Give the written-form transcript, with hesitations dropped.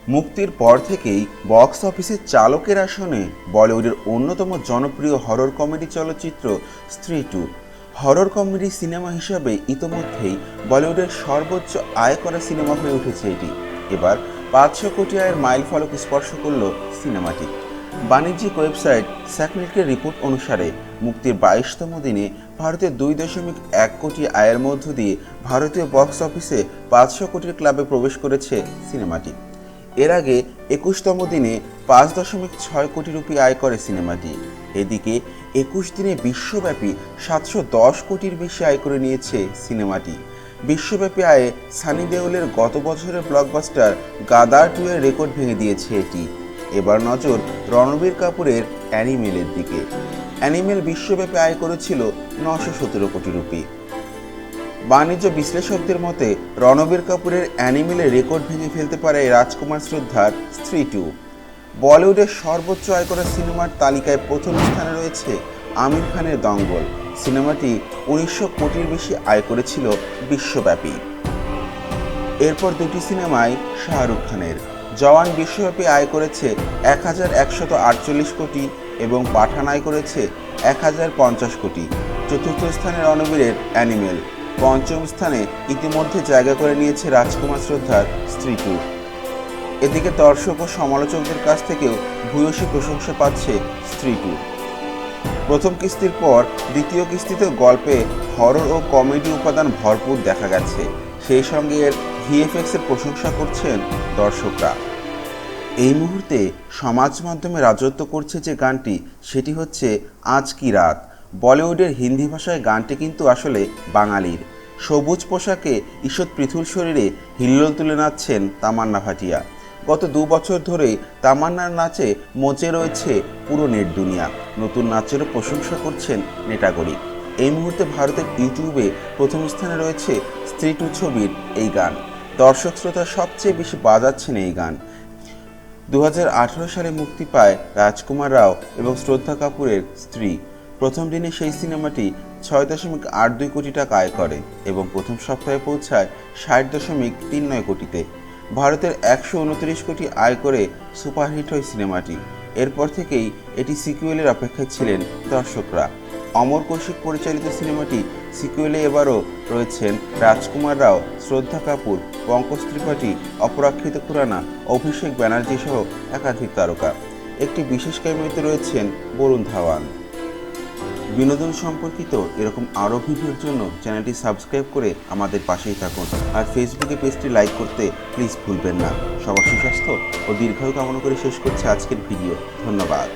মুক্তির পর থেকেই বক্স অফিসে চালকের আসনে বলিউডের অন্যতম জনপ্রিয় হরর কমেডি চলচ্চিত্র স্ত্রী টু। হরর কমেডি সিনেমা হিসাবে ইতোমধ্যেই বলিউডের সর্বোচ্চ আয় করা সিনেমা হয়ে উঠেছে এটি। এবার 500 কোটি আয়ের মাইল ফলক স্পর্শ করল সিনেমাটি। বাণিজ্যিক ওয়েবসাইট স্যাকমিল্কের রিপোর্ট অনুসারে মুক্তির 22তম দিনে ভারতে 2.1 কোটি আয়ের মধ্য দিয়ে ভারতীয় বক্স অফিসে 500 কোটির ক্লাবে প্রবেশ করেছে সিনেমাটি। এর আগে 21তম দিনে 5.6 কোটি রুপি আয় করে সিনেমাটি। এদিকে 21 দিনে বিশ্বব্যাপী 710 কোটির বেশি আয় করে নিয়েছে সিনেমাটি। বিশ্বব্যাপী আয়ে সানি দেওলের গত বছরের ব্লকবাস্টার গাদার 2 এর রেকর্ড ভেঙে দিয়েছে এটি। এবার নজর রণবীর কাপুরের অ্যানিমেলের দিকে। অ্যানিমেল বিশ্বব্যাপী আয় করেছিল 917 কোটি রুপি। বাণিজ্য বিশ্লেষকদের মতে রণবীর কাপুরের অ্যানিমেলের রেকর্ড ভেঙে ফেলতে পারে রাজকুমার শ্রদ্ধার স্ত্রী টু। বলিউডের সর্বোচ্চ আয় করা সিনেমার তালিকায় প্রথম স্থানে রয়েছে আমির খানের দঙ্গল। সিনেমাটি 1900 কোটির বেশি আয় করেছিল বিশ্বব্যাপী। এরপর দুটি সিনেমায় শাহরুখ খানের। জওয়ান বিশ্বব্যাপী আয় করেছে 1148 কোটি এবং পাঠান আয় করেছে 1050 কোটি। চতুর্থ স্থানে রণবীরের অ্যানিমেল। পঞ্চম স্থানে ইতিমধ্যে জায়গা করে নিয়েছে রাজকুমার শ্রদ্ধার স্ত্রী টু। এদিকে দর্শক ও সমালোচকদের কাছ থেকেও ভূয়সী প্রশংসা পাচ্ছে স্ত্রী টু। প্রথম কিস্তির পর দ্বিতীয় কিস্তিতেও গল্পে হরর ও কমেডি উপাদান ভরপুর দেখা গেছে। সেই সঙ্গে এর ভিএফএক্স এর প্রশংসা করছেন দর্শকরা। এই মুহূর্তে সমাজ মাধ্যমে রাজত্ব করছে যে গানটি, সেটি হচ্ছে আজ কি রাত। বলিউডের হিন্দি ভাষায় গানটি কিন্তু আসলে বাঙালির। সবুজ পোশাকে ঈষৎ পৃথুল শরীরে হিল্লোল তুলে নাচছেন তামান্না ভাটিয়া। গত 2 বছর ধরেই তামান্নার নাচে মচে রয়েছে পুরো নেট দুনিয়া। নতুন নাচেরও প্রশংসা করছেন নেটাগরিক। এই মুহূর্তে ভারতের ইউটিউবে প্রথম স্থানে রয়েছে স্ত্রী টু ছবির এই গান। দর্শক শ্রোতা সবচেয়ে বেশি বাজাচ্ছেন এই গান। 2018 সালে মুক্তি পায় রাজকুমার রাও এবং শ্রদ্ধা কাপুরের স্ত্রী। প্রথম দিনে সেই সিনেমাটি 6.82 কোটি টাকা আয় করে এবং প্রথম সপ্তাহে পৌঁছায় 60.39 কোটিতে। ভারতের 129 কোটি আয় করে সুপারহিট হয় সিনেমাটি। এরপর থেকেই এটি সিকুয়েলের অপেক্ষায় ছিলেন দর্শকরা। অমর কৌশিক পরিচালিত সিনেমাটি সিকুয়েলে এবারও রয়েছেন রাজকুমার রাও, শ্রদ্ধা কাপুর, পঙ্কজ ত্রিপাঠী, অপরাক্ষিত খুরানা, অভিষেক ব্যানার্জি সহ একাধিক তারকা। একটি বিশেষ ক্যামিওতে রয়েছেন বরুণ ধাওয়ান। বিনোদন সম্পর্কিত এরকম আরও ভিডিওর জন্য চ্যানেলটি সাবস্ক্রাইব করে আমাদের পাশেই থাকুন। আর ফেসবুকে পেজটি লাইক করতে প্লিজ ভুলবেন না। সবার সুস্বাস্থ্য ও দীর্ঘায়ু কামনা করে শেষ করছে আজকের ভিডিও। ধন্যবাদ।